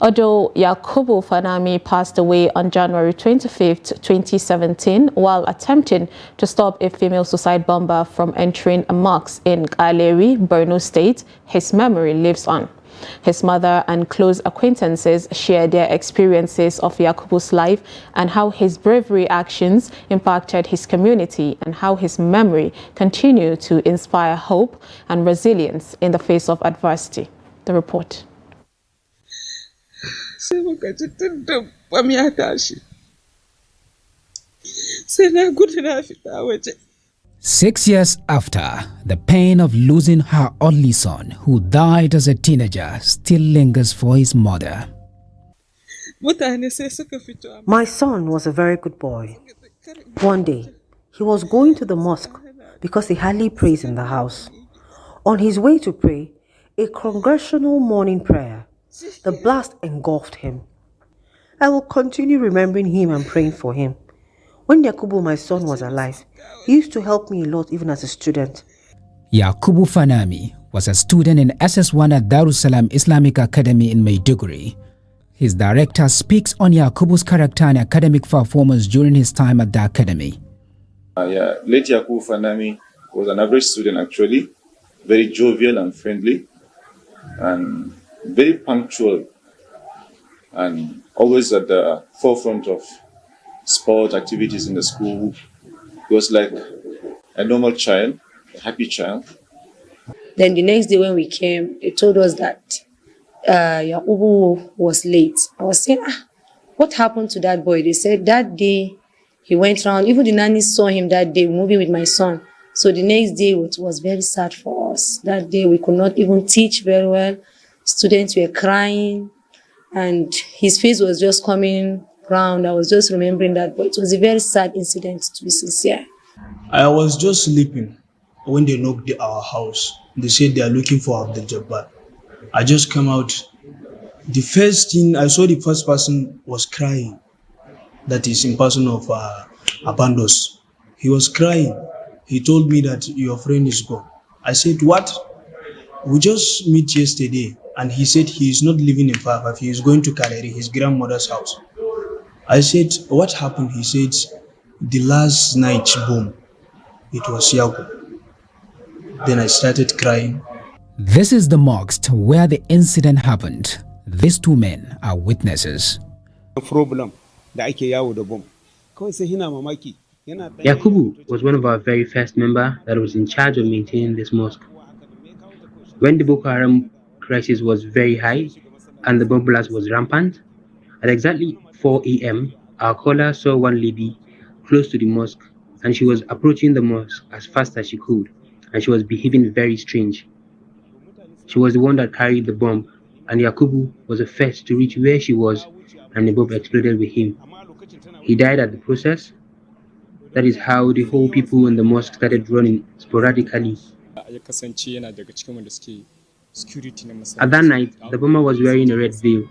Although Yakubu Fanami passed away on January 25, 2017, while attempting to stop a female suicide bomber from entering a mosque in Galeri, Borno State, his memory lives on. His mother and close acquaintances share their experiences of Yakubu's life and how his bravery actions impacted his community and how his memory continued to inspire hope and resilience in the face of adversity. The report. 6 years after, the pain of losing her only son, who died as a teenager, still lingers for his mother. My son was a very good boy. One day, he was going to the mosque because he hardly prays in the house. On his way to pray, a congregational morning prayer, the blast engulfed him. I will continue remembering him and praying for him. When Yakubu, my son, was alive, he used to help me a lot even as a student. Yakubu Fanami was a student in SS1 at Darussalam Islamic Academy in Maiduguri. His director speaks on Yakubu's character and academic performance during his time at the academy. Late Yakubu Fanami was an average student actually, very jovial and friendly, and very punctual, and always at the forefront of sport activities in the school. He was like a normal child, a happy child. Then the next day when we came, they told us that Yakubu was late. I was saying, what happened to that boy? They said that day he went around, even the nanny saw him that day moving with my son. So the next day it was very sad for us. That day we could not even teach very well. Students were crying and his face was just coming round. I was just remembering that, but it was a very sad incident, to be sincere. I was just sleeping when they knocked our house. They said they are looking for Abdul Jabbar. I just came out. The first thing I saw, the first person was crying. That is in person of Abandos. He was crying. He told me that your friend is gone. I said, what? We just met yesterday, and he said he is not living in Fafa. He is going to Kaleri, his grandmother's house. I said, what happened? He said, the last night boom, it was Yaku. Then I started crying. This is the mosque where the incident happened. These two men are witnesses. Yakubu was one of our very first members that was in charge of maintaining this mosque. When the Boko Haram crisis was very high and the bomb blast was rampant, at exactly 4 a.m., our caller saw one lady close to the mosque, and she was approaching the mosque as fast as she could, and she was behaving very strange. She was the one that carried the bomb, and Yakubu was the first to reach where she was, and the bomb exploded with him. He died at the process. That is how the whole people in the mosque started running sporadically. At that night, the bomber was wearing a red veil.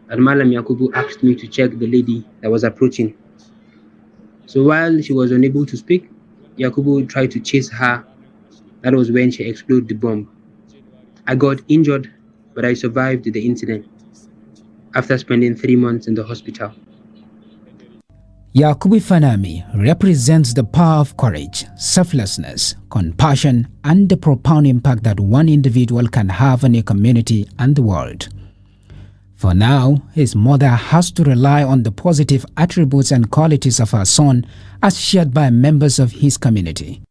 And Malam Yakubu asked me to check the lady that was approaching. So while she was unable to speak, Yakubu tried to chase her. That was when she exploded the bomb. I got injured, but I survived the incident after spending 3 months in the hospital. Yakubu Fanami represents the power of courage, selflessness, compassion, and the profound impact that one individual can have on a community and the world. For now, his mother has to rely on the positive attributes and qualities of her son as shared by members of his community.